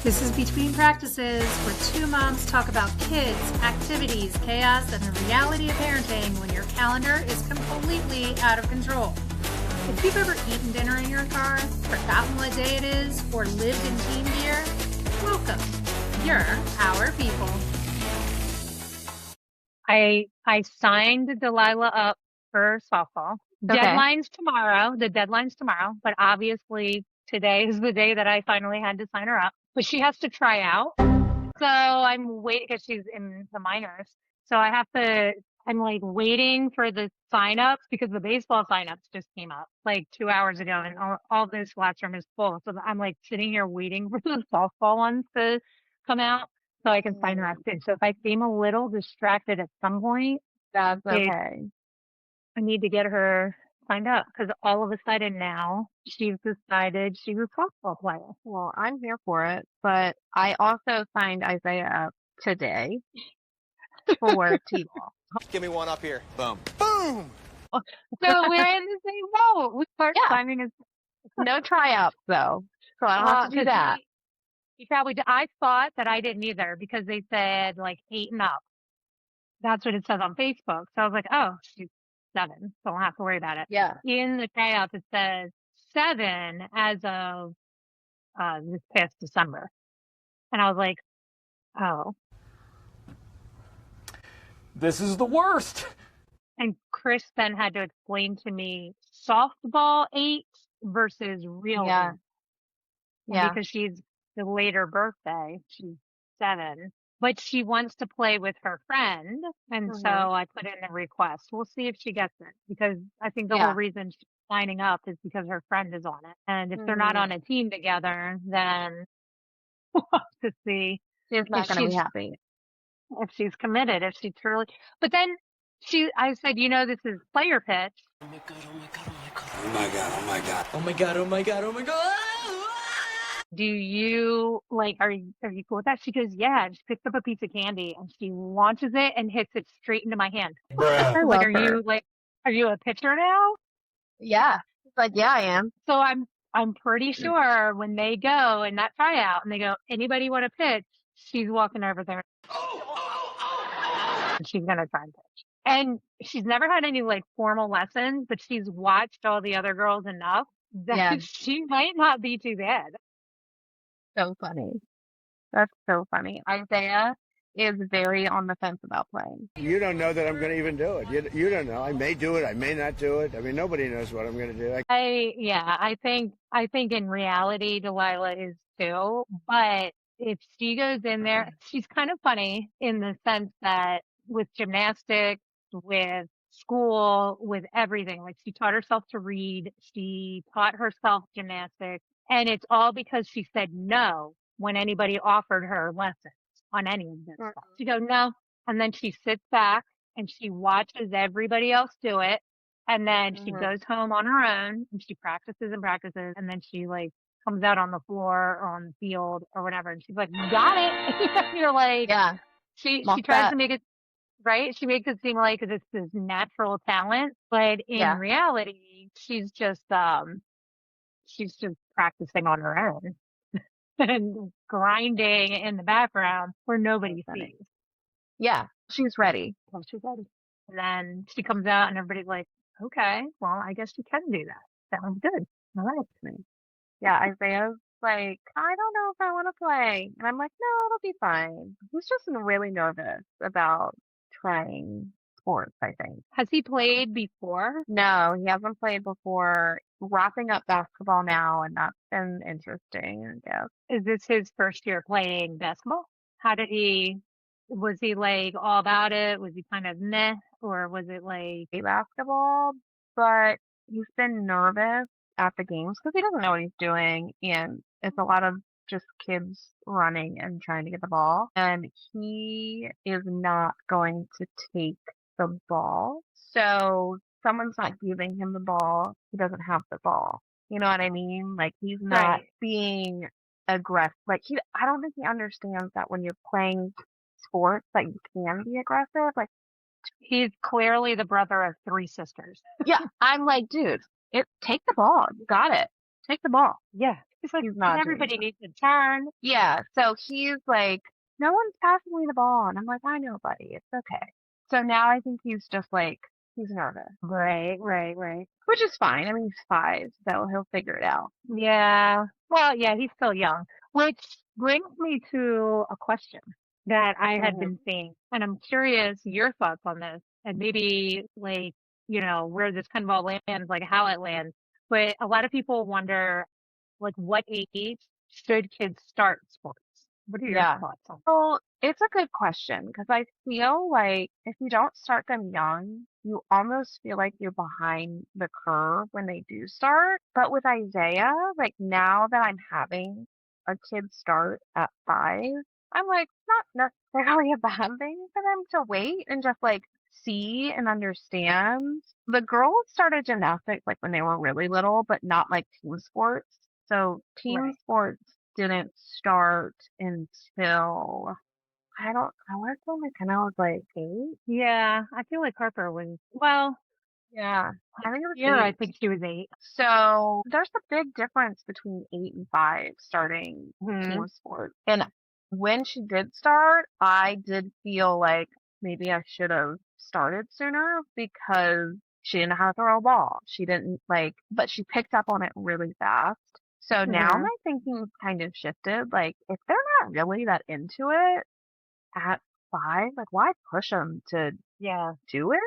This is Between Practices, where two moms talk about kids, activities, chaos, and the reality of parenting when your calendar is completely out of control. If you've ever eaten dinner in your car, forgotten what day it is, or lived in team gear, welcome. You're our people. I signed Delilah up for softball. Okay. Deadline's tomorrow. The deadline's tomorrow, but obviously today is the day that I finally had to sign her up. But she has to try out. So I'm waiting because she's in the minors. So I'm like waiting for the signups because the baseball signups just came up like 2 hours ago and all this classroom is full. So I'm like sitting here waiting for the softball ones to come out so I can sign her up too. So if I seem a little distracted at some point, That's okay. I need to get her signed up because all of a sudden now she's decided she's a softball player. Well, I'm here for it, but I also signed Isaiah up today for T-ball. Give me one up here. Boom. Boom! So we're in the same boat. We start signing as No tryouts though, so I don't have to do that. He probably I thought that I didn't either because they said like 8 and up. That's what it says on Facebook. So I was like, oh, she's 7, so I don't have to worry about it. Yeah. In the tryouts, it says 7 as of this past December. And I was like, oh. This is the worst. And Chris then had to explain to me softball 8 versus real 8. Yeah. Because she's the later birthday, she's 7. But she wants to play with her friend. And so I put in a request. We'll see if she gets it. Because I think the whole reason she's signing up is because her friend is on it. And if they're not on a team together, then we'll have to see. She's not going to be happy. If she's committed, if she truly. But then I said, this is player pitch. Oh my god, oh my god, oh my god. Oh my god, oh my god. Oh my god, oh my god. Do you are you cool with that? She goes, yeah. And she picks up a piece of candy and she launches it and hits it straight into my hand. I love her. Are you a pitcher now? Yeah. She's like, yeah, I am. So I'm pretty sure when they go in that tryout and they go, anybody want to pitch? She's walking over there. And she's gonna try and pitch. And she's never had any formal lessons, but she's watched all the other girls enough that she might not be too bad. So funny. That's so funny. Isaiah is very on the fence about playing. You don't know that I'm going to even do it. You don't know. I may do it. I may not do it. I mean, nobody knows what I'm going to do. I think in reality, Delilah is too. But if she goes in there, she's kind of funny in the sense that with gymnastics, with school, with everything, she taught herself to read. She taught herself gymnastics. And it's all because she said no when anybody offered her lessons on any of this stuff. She goes, no. And then she sits back and she watches everybody else do it. And then she goes home on her own and she practices and practices. And then she comes out on the floor or on the field or whatever. And she's like, got it. You're like, yeah. She tries to make it right. She makes it seem like it's this natural talent. But in reality, she's just practicing on her own and grinding in the background where nobody sees. Yeah, she's ready. Well, she's ready. And then she comes out and everybody's like, okay, well, I guess you can do that. Sounds good. All right. Yeah, Isaiah's like, I don't know if I want to play. And I'm like, no, it'll be fine. He's just really nervous about trying sports, I think. Has he played before? No, he hasn't played before. Wrapping up basketball now, and that's been interesting, I guess. Is this his first year playing basketball? Was he all about it? Was he kind of meh? Or was it basketball? But he's been nervous at the games because he doesn't know what he's doing. And it's a lot of just kids running and trying to get the ball. And he is not going to take the ball. So someone's not giving him the ball, he doesn't have the ball. You know what I mean? He's not being aggressive. I don't think he understands that when you're playing sports that you can be aggressive. He's clearly the brother of 3 sisters. Yeah, I'm like, dude, take the ball. You got it. Take the ball. Yeah. He's like, He's not doing everybody that. needs a turn. Yeah, so he's like, no one's passing me the ball. And I'm like, I know, buddy. It's okay. So now I think he's just like, he's nervous. Right. Which is fine. I mean, he's 5, so he'll figure it out. Yeah. Well, yeah, he's still young, which brings me to a question that I had been seeing. And I'm curious your thoughts on this and maybe like, where this kind of all lands, like how it lands. But a lot of people wonder, like, what age should kids start sports? What are your Yeah. thoughts on Well, it's a good question because I feel like if you don't start them young, you almost feel like you're behind the curve when they do start. But with Isaiah, like now that I'm having a kid start at 5, I'm like, not necessarily a bad thing for them to wait and just like see and understand. The girls started gymnastics like when they were really little, but not like team sports. So team Right. sports didn't start until I want to say my kind of was like 8. Yeah, I feel like Harper was, well, Yeah, I think it was yeah, I 8. think she was 8. So there's a big difference between 8 and 5 starting team sports. And when she did start, I did feel like maybe I should have started sooner because she didn't know how to throw a ball. She didn't but she picked up on it really fast. So now my thinking's kind of shifted. Like, if they're not really that into it at 5, like, why push them to do it?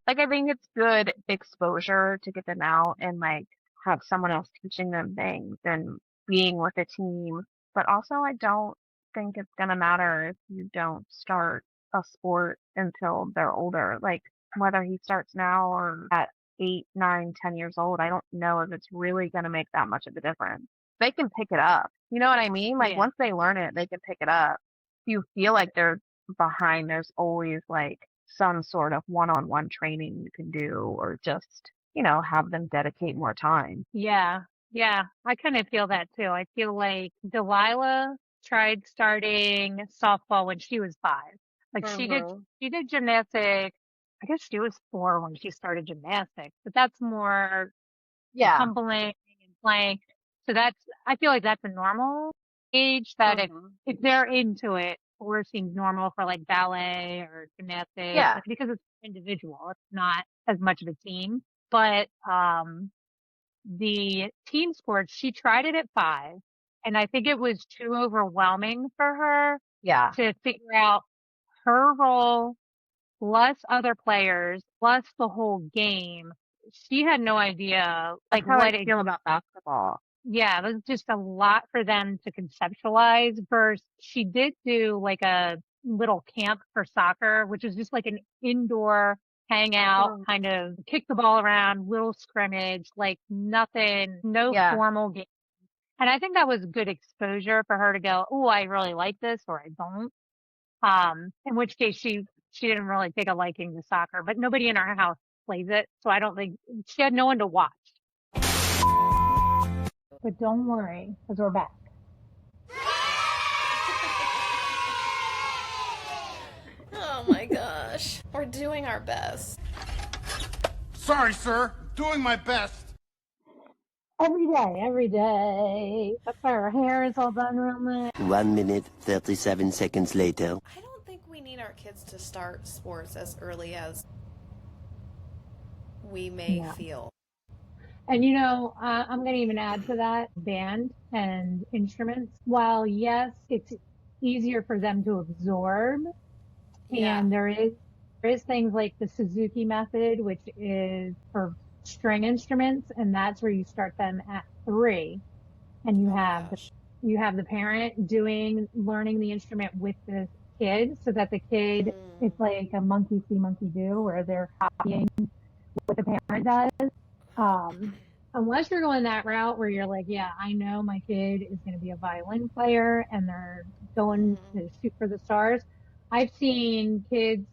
Like, I think it's good exposure to get them out and, like, have someone else teaching them things and being with a team. But also, I don't think it's going to matter if you don't start a sport until they're older. Like, whether he starts now or at 8, 9, 10 years old, I don't know if it's really going to make that much of a difference. They can pick it up. You know what I mean? Like, once they learn it, they can pick it up. If you feel like they're behind, there's always, like, some sort of one-on-one training you can do or just, have them dedicate more time. Yeah. I kind of feel that too. I feel like Delilah tried starting softball when she was 5. Like she did gymnastics. I guess she was 4 when she started gymnastics, but that's more tumbling and playing. So I feel like that's a normal age that if they're into it, 4 seems normal for like ballet or gymnastics because it's individual. It's not as much of a team. But the team sports, she tried it at 5, and I think it was too overwhelming for her to figure out her role plus other players plus the whole game. She had no idea Like how I feel about basketball. Yeah, it was just a lot for them to conceptualize. Versus she did do like a little camp for soccer, which is just like an indoor hangout, kind of kick the ball around, little scrimmage, like nothing, no formal game. And I think that was good exposure for her to go, oh, I really like this or I don't. In which case she didn't really take a liking to soccer, but nobody in our house plays it. So I don't think she had no one to watch. But don't worry, because we're back. Oh my gosh. We're doing our best. Sorry, sir. Doing my best. Every day. That's why our hair is all done real nice. 1 minute, 37 seconds later. I don't think we need our kids to start sports as early as we may feel. And I'm going to even add to that band and instruments. While yes, it's easier for them to absorb, and there is things like the Suzuki method, which is for string instruments, and that's where you start them at 3, and you have the parent learning the instrument with the kid, so that the kid it's like a monkey see monkey do, where they're copying what the parent does. Unless you're going that route where you're like, yeah, I know my kid is going to be a violin player and they're going to shoot for the stars. I've seen kids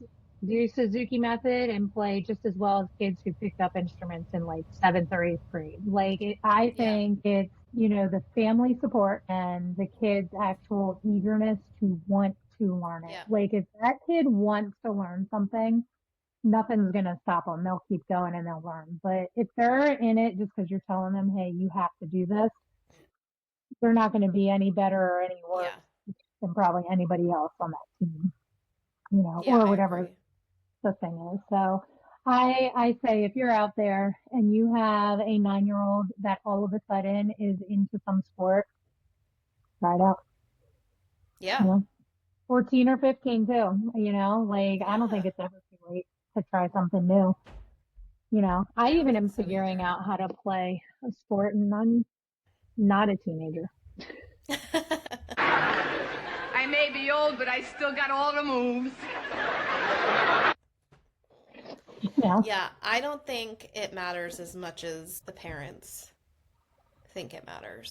do Suzuki method and play just as well as kids who picked up instruments in like 7th or 8th grade. I think it's, the family support and the kid's actual eagerness to want to learn it. Yeah. Like if that kid wants to learn something, nothing's going to stop them. They'll keep going and they'll learn. But if they're in it just because you're telling them, hey, you have to do this, they're not going to be any better or any worse than probably anybody else on that team, or whatever the thing is. So I say if you're out there and you have a 9-year-old that all of a sudden is into some sport, try it out. Yeah. 14 or 15 too, I don't think it's ever too late to try something new. I even am figuring out how to play a sport and I'm not a teenager. I may be old, but I still got all the moves. Yeah, I don't think it matters as much as the parents think it matters.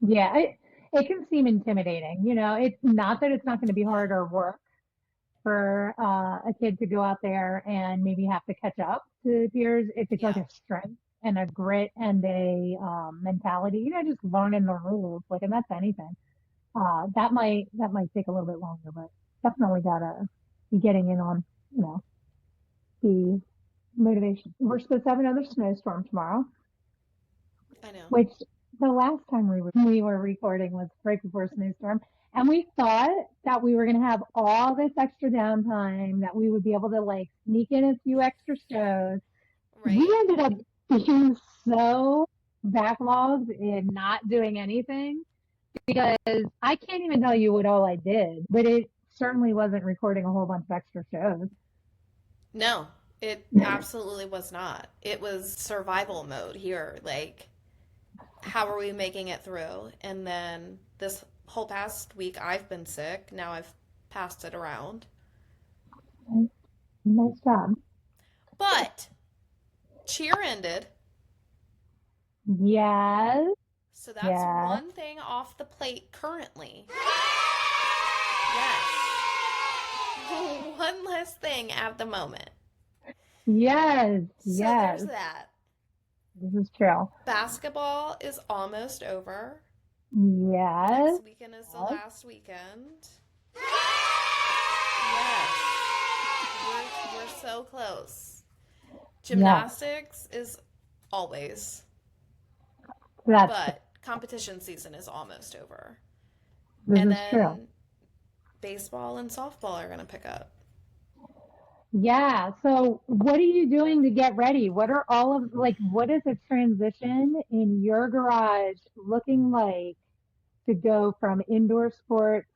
Yeah, it can seem intimidating. It's not that it's not going to be hard or work for a kid to go out there and maybe have to catch up to peers if it's like a strength and a grit and a mentality, just learning the rules, and that's anything. That might take a little bit longer, but definitely gotta be getting in on, the motivation. We're supposed to have another snowstorm tomorrow. I know. Which the last time we were recording was right before a snowstorm, and we thought that we were going to have all this extra downtime, that we would be able to sneak in a few extra shows. Right. We ended up being so backlogged in not doing anything because I can't even tell you what all I did, but it certainly wasn't recording a whole bunch of extra shows. No, it absolutely was not. It was survival mode here. How are we making it through? And then this whole past week, I've been sick. Now I've passed it around. Nice job. But cheer ended. Yes. So that's one thing off the plate currently. Yes. One less thing at the moment. Yes. So there's that. This is true. Basketball is almost over. Yes. Next weekend is the last weekend. Yes. We're so close. Gymnastics is always. But competition season is almost over. This is true. Baseball and softball are going to pick up. Yeah. So what are you doing to get ready? What are what is the transition in your garage looking like to go from indoor sports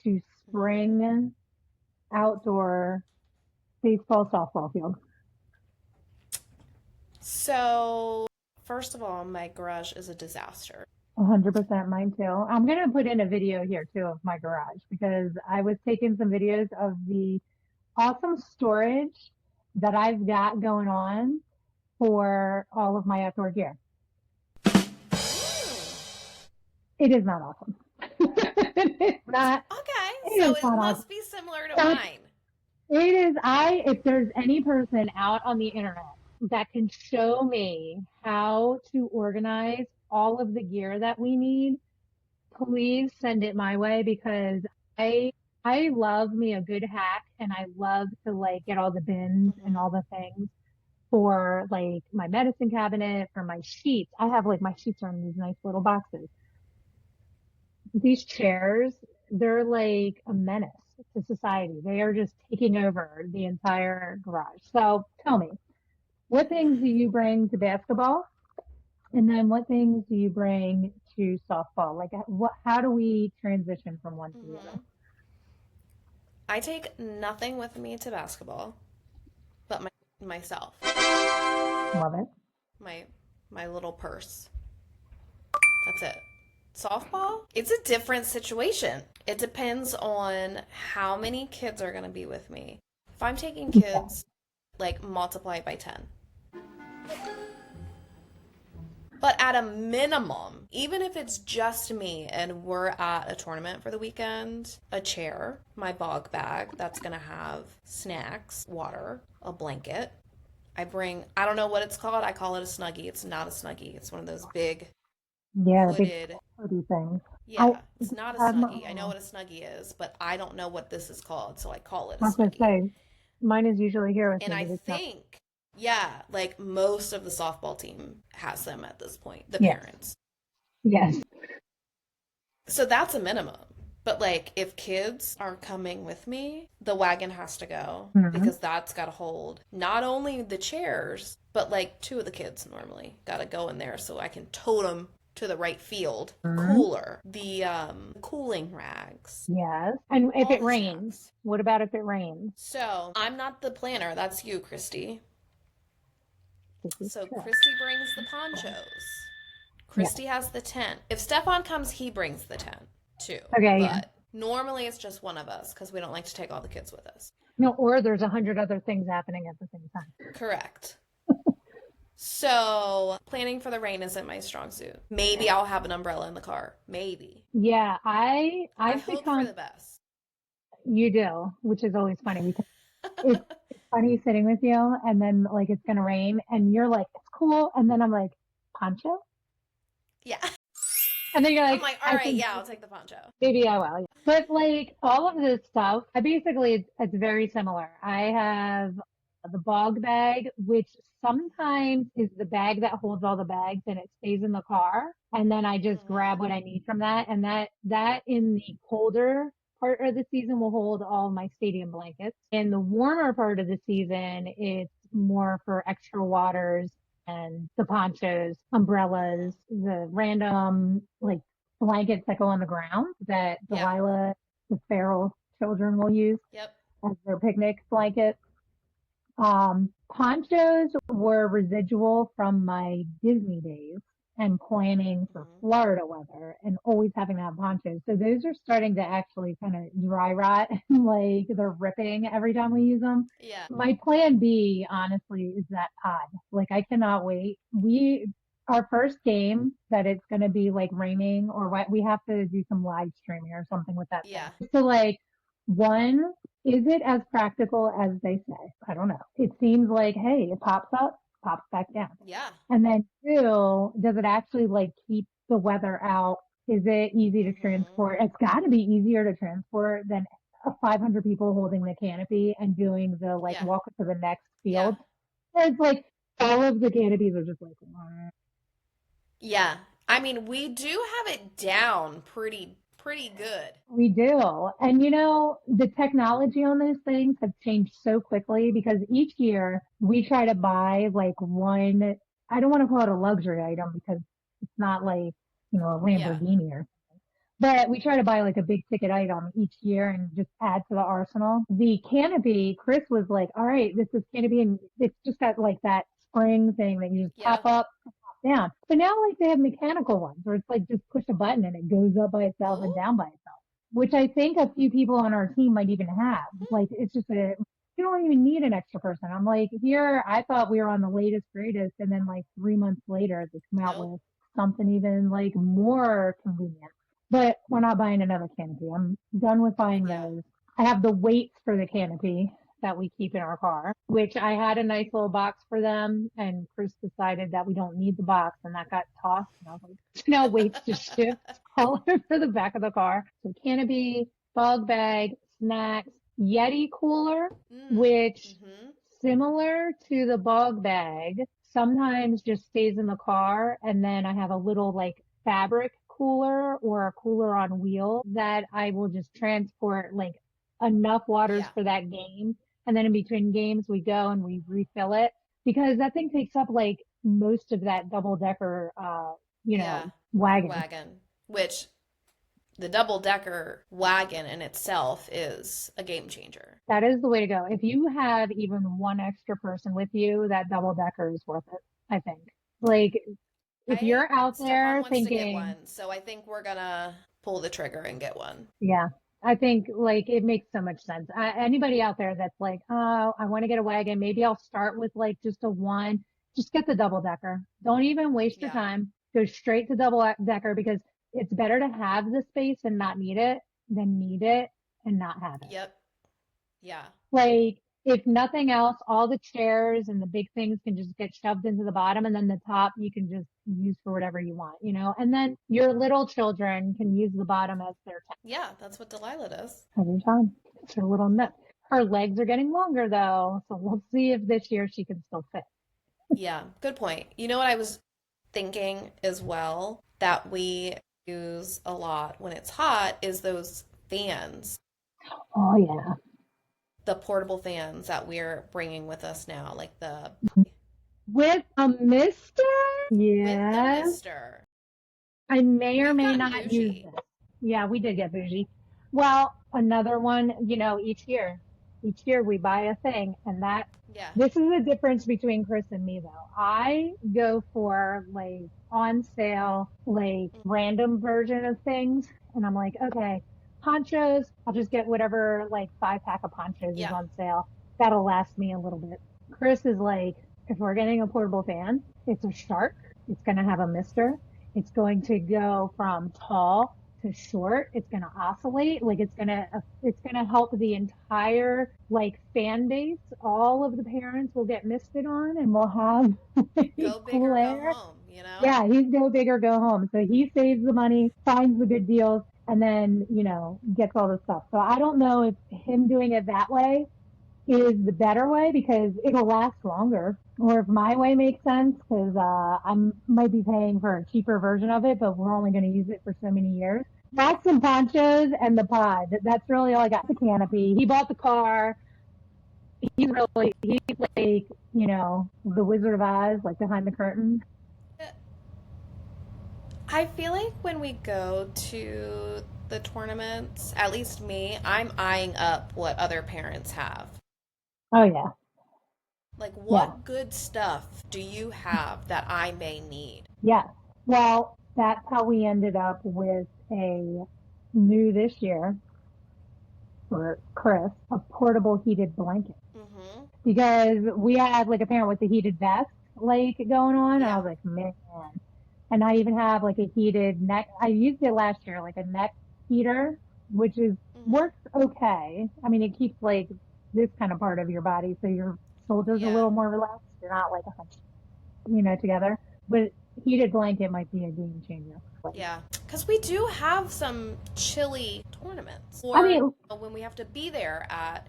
to spring outdoor baseball, softball field? So first of all, my garage is a disaster. 100% mine too. I'm going to put in a video here too of my garage because I was taking some videos of the awesome storage that I've got going on for all of my outdoor gear. It is not awesome. It's not. Okay, so it must be similar to mine. It is. If there's any person out on the internet that can show me how to organize all of the gear that we need, please send it my way because I love me a good hack and I love to get all the bins and all the things for my medicine cabinet, for my sheets. I have my sheets are in these nice little boxes. These chairs, they're like a menace to society. They are just taking over the entire garage. So tell me, what things do you bring to basketball? And then what things do you bring to softball? How do we transition from one to the other? I take nothing with me to basketball, but myself. Love it. My little purse. That's it. Softball? It's a different situation. It depends on how many kids are going to be with me. If I'm taking kids, multiply it by 10. But at a minimum, even if it's just me and we're at a tournament for the weekend, a chair, my bog bag that's going to have snacks, water, a blanket. I don't know what it's called. I call it a Snuggie. It's not a Snuggie. It's one of those big hooded things. Yeah, it's not a Snuggie. I know what a Snuggie is, but I don't know what this is called, so I call it a Snuggie. Mine is usually here with And me. I but it's not. think, yeah, like most of the softball team has them at this point, the Yes. parents. Yes. So that's a minimum. But like if kids are coming with me, the wagon has to go because that's got to hold not only the chairs, but like 2 of the kids normally got to go in there so I can tote them to the right field. Cooler, the cooling rags. Yes. And if all it the rains, snacks. what about if it rains? So I'm not the planner. That's you, Kristy. This is So true. Kristy brings the ponchos. Kristy has the tent. If Stefan comes, he brings the tent too. Okay, But yeah. normally it's just one of us because we don't like to take all the kids with us. No, or there's 100 other things happening at the same time. Correct. So planning for the rain isn't my strong suit. Maybe I'll have an umbrella in the car. Maybe. Yeah, I I've hope become. for the best. You do, which is always funny because it's funny sitting with you and then like it's gonna rain and you're like, it's cool, and then I'm like, poncho? Yeah. And then you're I'm like, like, all right, yeah, I'll take the poncho. maybe I will. Yeah. But like all of this stuff, it's very similar. I have the bog bag, which sometimes is the bag that holds all the bags and it stays in the car. And then I just grab what I need from that. And that in the colder part of the season will hold all my stadium blankets. In the warmer part of the season, it's more for extra waters and the ponchos, umbrellas, the random like blankets that go on the ground that Delilah, the feral children will use as their picnic blankets. Ponchos were residual from my Disney days and planning for Florida weather and always having to have ponchos. So those are starting to actually kind of dry rot. Like they're ripping every time we use them. Yeah. My plan B, honestly, is that pod. Like I cannot wait. Our first game that it's going to be like raining or what, we have to do some live streaming or something with that. Yeah. So like one, is it as practical as they say? I don't know. It seems like, hey, it pops up, pops back down. Yeah. And then 2, does it actually like keep the weather out? Is it easy to transport? It's got to be easier to transport than 500 people holding the canopy and doing the like walk to the next field. It's like all of the canopies are just like, yeah. I mean, we do have it down pretty good. We do. And you know, the technology on those things have changed so quickly because each year we try to buy like one, I don't want to call it a luxury item because it's not like, you know, a Lamborghini or something. But we try to buy like a big ticket item each year and just add to the arsenal. The canopy, Chris was like, all right, this is canopy and it's just got like that spring thing that you just pop up, down. But now like they have mechanical ones where it's like just push a button and it goes up by itself and down by itself, which I think a few people on our team might even have. Like it's just you don't even need an extra person. I'm like, here, I thought we were on the latest, greatest. And then like 3 months later, they come out with something even like more convenient. But we're not buying another canopy. I'm done with buying those. I have the weights for the canopy that we keep in our car, which I had a nice little box for them. And Chris decided that we don't need the box and that got tossed. And I was like, so now weights just shift all over the back of the car. So canopy, bog bag, snacks, Yeti cooler, which similar to the bog bag, sometimes just stays in the car. And then I have a little like fabric cooler or a cooler on wheels that I will just transport like enough waters for that game. And then in between games, we go and we refill it because that thing takes up like most of that double decker, wagon. Which the double decker wagon in itself is a game changer. That is the way to go. If you have even one extra person with you, that double decker is worth it, I think. Like if you're out there thinking, to get one, so I think we're gonna pull the trigger and get one. Yeah. I think like it makes so much sense. Anybody out there that's like, oh, I want to get a wagon. Maybe I'll start with like just a one. Just get the double decker. Don't even waste your time. Go straight to double decker because it's better to have the space and not need it than need it and not have it. Yep. Yeah. Like if nothing else, all the chairs and the big things can just get shoved into the bottom and then the top you can just use for whatever you want, you know? And then your little children can use the bottom as their tent. Yeah, that's what Delilah does. Every time. It's her little nook. Her legs are getting longer though, so we'll see if this year she can still fit. Yeah, good point. You know what I was thinking as well that we use a lot when it's hot is those fans, Oh yeah. the portable fans that we're bringing with us now, like the With a mister? with the Yes. mister. I may or We've may gotten not use bougie. this. Yeah, we did get bougie. Well, another one, each year we buy a thing and Yeah. this is the difference between Chris and me though. I go for like on sale, like random version of things. And I'm like, okay, ponchos, I'll just get whatever like 5-pack of ponchos is Yeah. on sale. That'll last me a little bit. Chris is like, if we're getting a portable fan, it's a shark. It's going to have a mister. It's going to go from tall to short. It's going to oscillate. Like it's going to help the entire like fan base. All of the parents will get misted on and we'll have Go big cool or air. go home, you know? Yeah, he's go big or go home. So he saves the money, finds the good deals, and then, gets all the stuff. So I don't know if him doing it that way is the better way because it'll last longer, or if my way makes sense because I might be paying for a cheaper version of it, but we're only going to use it for so many years. That's some ponchos and the pod. That's really all I got. The canopy. He bought the car. He's like, the Wizard of Oz, like behind the curtain. I feel like when we go to the tournaments, at least me, I'm eyeing up what other parents have. Oh yeah. Like, what good stuff do you have that I may need? Yeah. Well, that's how we ended up with a new this year for Chris, a portable heated blanket. Mm-hmm. Because we had like a parent with the heated vest like going on. And I was like, man. And I even have like a heated neck. I used it last year, like a neck heater, which works okay. I mean, it keeps like this kind of part of your body so your shoulders a little more relaxed. You're not like hunched, together. But heated blanket might be a game changer. Yeah, because we do have some chilly tournaments. Or when we have to be there at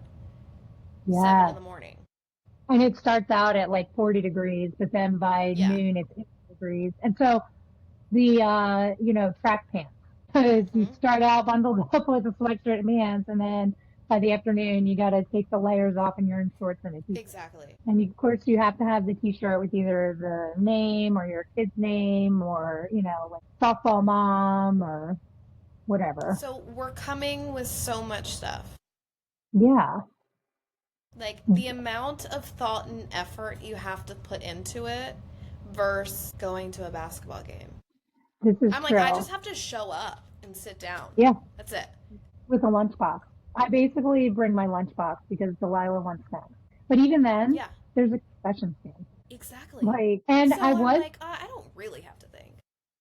7 in the morning. And it starts out at like 40 degrees, but then by noon it's 50 degrees. And so the, track pants. You start out bundled up with a sweatshirt and pants, and then by the afternoon you got to take the layers off and you're in shorts and a t-shirt. Exactly. And of course you have to have the t-shirt with either the name or your kid's name or, like softball mom or whatever. So we're coming with so much stuff. Yeah. Like the amount of thought and effort you have to put into it versus going to a basketball game. This is I'm true. like, I just have to show up and sit down. Yeah. That's it. With a lunchbox. I basically bring my lunchbox because Delilah wants snacks. But even then, there's a concession stand. Exactly. And so I was like, I don't really have to think.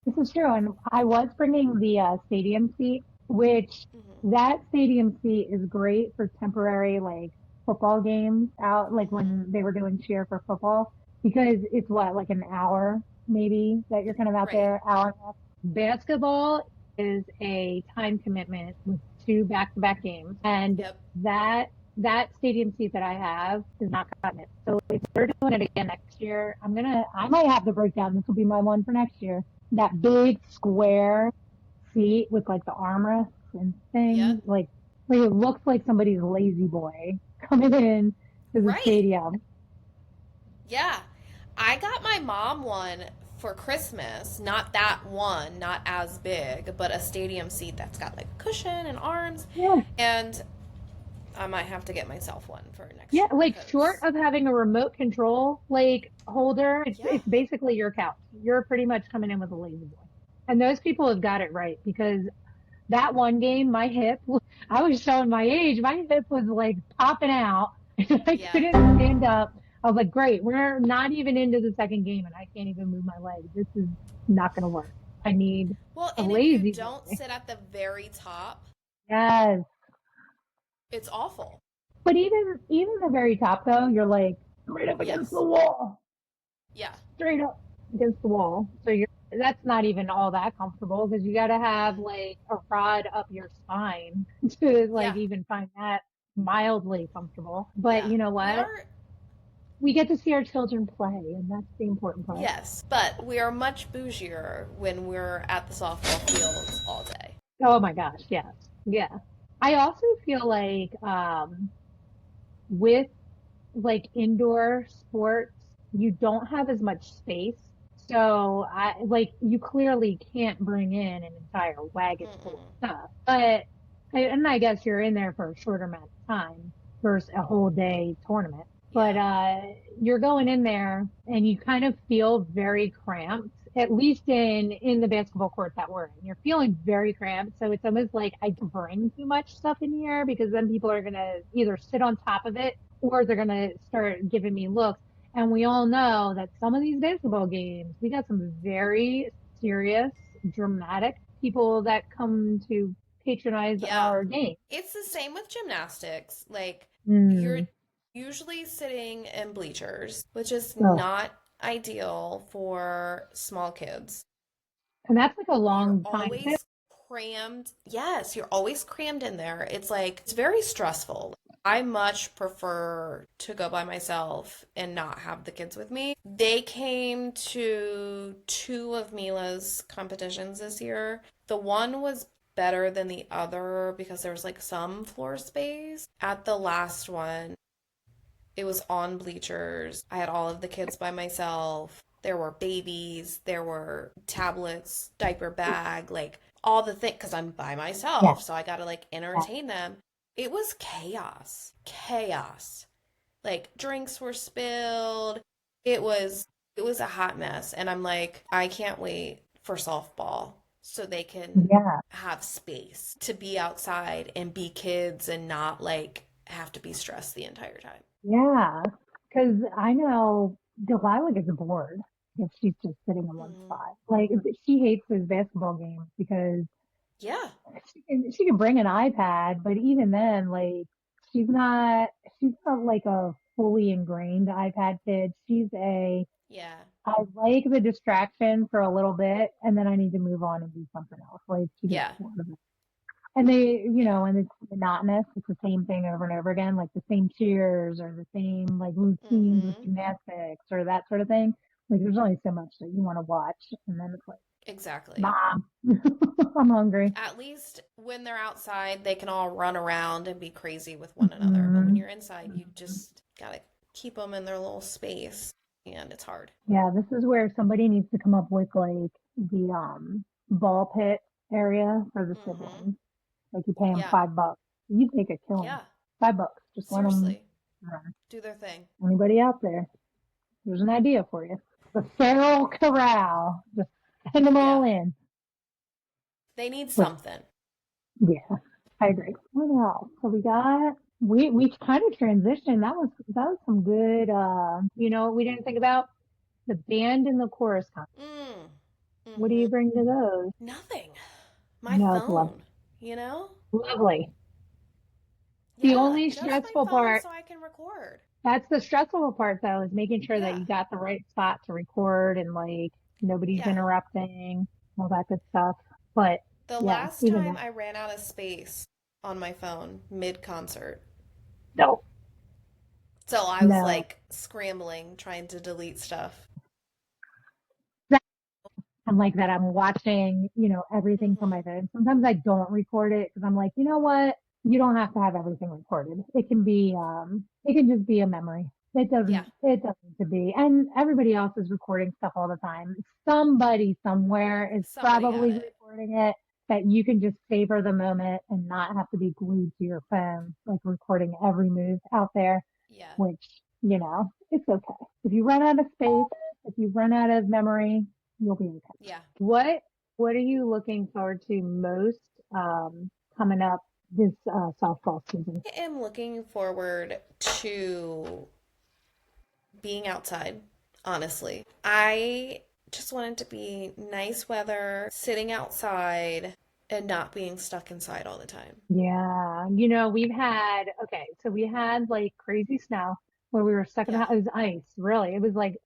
This is true. And I was bringing the stadium seat, which that stadium seat is great for temporary like football games out, like when they were doing cheer for football, because it's like an hour maybe that you're kind of out there, hour and a half. Basketball is a time commitment with 2 back-to-back games, and that stadium seat that I have is not cutting it. So if they're doing it again next year, I might have to break down. This will be my one for next year. That big square seat with like the armrests and things, like it looks like somebody's lazy boy coming in to the stadium. Yeah. I got my mom one for Christmas. Not that one, not as big, but a stadium seat that's got like a cushion and arms. Yeah. And I might have to get myself one for next year. Yeah, like short of having a remote control like holder, it's basically your couch. You're pretty much coming in with a lazy boy. And those people have got it right because that one game, my hip, I was showing my age, my hip was like popping out. I couldn't stand up. I was like, great, we're not even into the second game and I can't even move my legs. This is not going to work. I need a lazy if you don't sit at the very top, yes, it's awful. But even the very top though, you're like right up against the wall. Yeah. Straight up against the wall. So that's not even all that comfortable because you got to have like a rod up your spine to like even find that mildly comfortable. But Yeah. you know what? We get to see our children play, and that's the important part. Yes, but we are much bougier when we're at the softball fields all day. Oh my gosh, yes. Yeah. I also feel like with like indoor sports, you don't have as much space. So I like you clearly can't bring in an entire wagon full of stuff. But and I guess you're in there for a shorter amount of time versus a whole day tournament. But you're going in there and you kind of feel very cramped, at least in the basketball court that we're in. You're feeling very cramped. So it's almost like I can bring too much stuff in here because then people are gonna either sit on top of it or they're gonna start giving me looks. And we all know that some of these basketball games, we got some very serious, dramatic people that come to patronize our game. It's the same with gymnastics. Like, you're usually sitting in bleachers, which is not ideal for small kids. And that's like a long time. Always crammed. Yes, you're always crammed in there. It's like, it's very stressful. I much prefer to go by myself and not have the kids with me. They came to 2 of Mila's competitions this year. The one was better than the other because there was like some floor space. At the last one, it was on bleachers. I had all of the kids by myself. There were babies, there were tablets, diaper bag, like all the things, because I'm by myself, so I got to like entertain them. It was chaos. Chaos. Like drinks were spilled. It was a hot mess. And I'm like, I can't wait for softball so they can have space to be outside and be kids and not like have to be stressed the entire time. Yeah, because I know Delilah gets bored if she's just sitting in one spot. Like she hates those basketball games because she can bring an iPad, but even then, like she's not like a fully ingrained iPad kid. She's I like the distraction for a little bit, and then I need to move on and do something else. Like she gets bored of it. And they, and it's monotonous. It's the same thing over and over again, like the same cheers or the same like routines with gymnastics or that sort of thing. Like there's only so much that you want to watch, and then it's like, exactly, Mom, I'm hungry. At least when they're outside, they can all run around and be crazy with one another. But when you're inside, you just gotta keep them in their little space, and it's hard. Yeah, this is where somebody needs to come up with like the ball pit area for the siblings. Like you pay them $5. You take a killing. Yeah. $5. Just Seriously. Let them do their thing. Anybody out there? There's an idea for you. The feral corral. Just send them all in. They need something. Yeah, I agree. What else? So we kind of transitioned. That was some good. We didn't think about the band and the chorus. What do you bring to those? Nothing. My phone. Lovely. The only stressful part. So I can record. That's the stressful part, though, is making sure that you got the right spot to record and like nobody's interrupting, all that good stuff. But the last time I ran out of space on my phone mid-concert. No. So I was like scrambling, trying to delete stuff. I'm like that. I'm watching, everything from my phone. Sometimes I don't record it because I'm like, you know what? You don't have to have everything recorded. It can be, it can just be a memory. It doesn't need to be. And everybody else is recording stuff all the time. Somebody somewhere is probably recording it that you can just savor the moment and not have to be glued to your phone, like recording every move out there. Yeah. Which, it's okay. If you run out of space, if you run out of memory, you'll be okay. Yeah. What are you looking forward to most coming up this softball season? I am looking forward to being outside, honestly. I just want it to be nice weather, sitting outside, and not being stuck inside all the time. Yeah. We had like crazy snow where we were stuck in the house. It was ice, really. It was like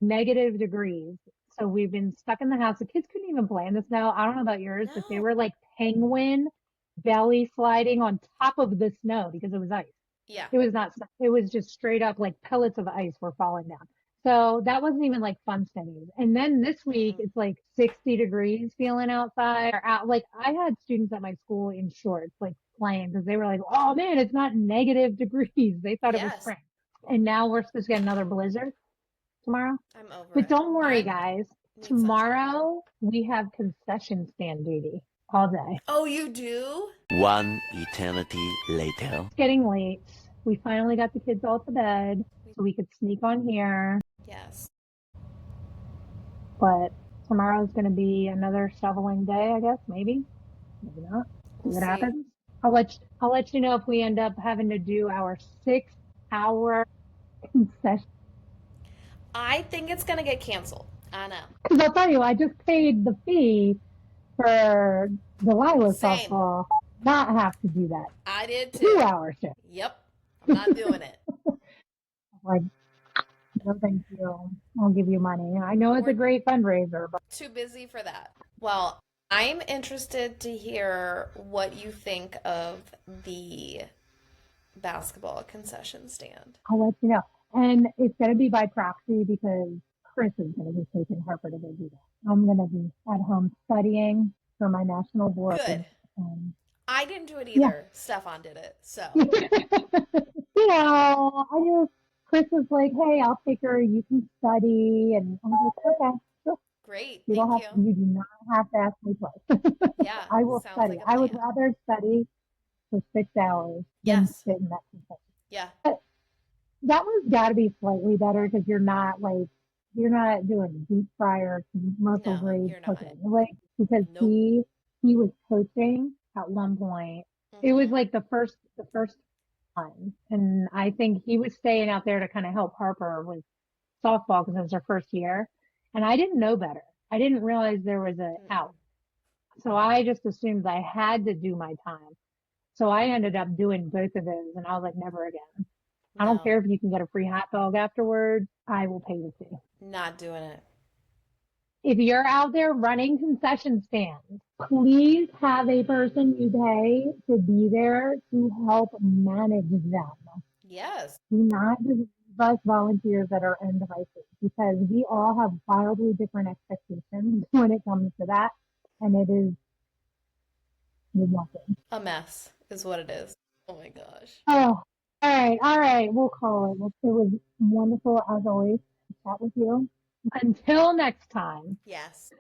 negative degrees. So we've been stuck in the house. The kids couldn't even play in the snow. I don't know about yours, but they were like penguin belly sliding on top of the snow because it was ice. Yeah. It was not snow. It was just straight up like pellets of ice were falling down. So that wasn't even like fun studies. And then this week it's like 60 degrees feeling outside or out. Like I had students at my school in shorts, like playing because they were like, oh man, it's not negative degrees. They thought it was spring. And now we're supposed to get another blizzard tomorrow. I'm over But it. don't worry, Mine guys. needs Tomorrow we have concession stand duty all day. Oh, you do? One eternity later. It's getting late. We finally got the kids all to bed so we could sneak on here. Yes. But tomorrow's going to be another shoveling day, I guess. Maybe not. See what happens. I'll let you know if we end up having to do our 6-hour concession. I think it's going to get canceled. I know. Because I'll tell you, I just paid the fee for Delilah's softball, not have to do that. I did too. 2-hour shift. Yep. I'm not doing it. Like, no thank you. I'll give you money. I know it's a great fundraiser, but too busy for that. Well, I'm interested to hear what you think of the basketball concession stand. I'll let you know. And it's going to be by proxy because Chris is going to be taking Harper to go do that. I'm going to be at home studying for my national board. Good. I didn't do it either. Yeah. Stefan did it. So, you know, Chris was like, hey, I'll take her. You can study. And I was like, okay, sure. Great. You do not have to ask me twice. Yeah. I will study. I would rather study for 6 hours than sit in that concession. Yeah. But that one's got to be slightly better because you're not doing deep fryer commercial grade cooking. Like, because he was coaching at one point. It was like the first time. And I think he was staying out there to kind of help Harper with softball because it was her first year. And I didn't know better. I didn't realize there was an out. So I just assumed I had to do my time. So I ended up doing both of those and I was like, never again. I don't care if you can get a free hot dog afterwards. I will pay the fee. Not doing it. If you're out there running concession stands, please have a person you pay to be there to help manage them. Yes. Do not just leave us volunteers that are end devices because we all have wildly different expectations when it comes to that. And it is nothing. A mess is what it is. Oh my gosh. Oh, all right. We'll call it. It was wonderful as always to chat with you. Until next time. Yes.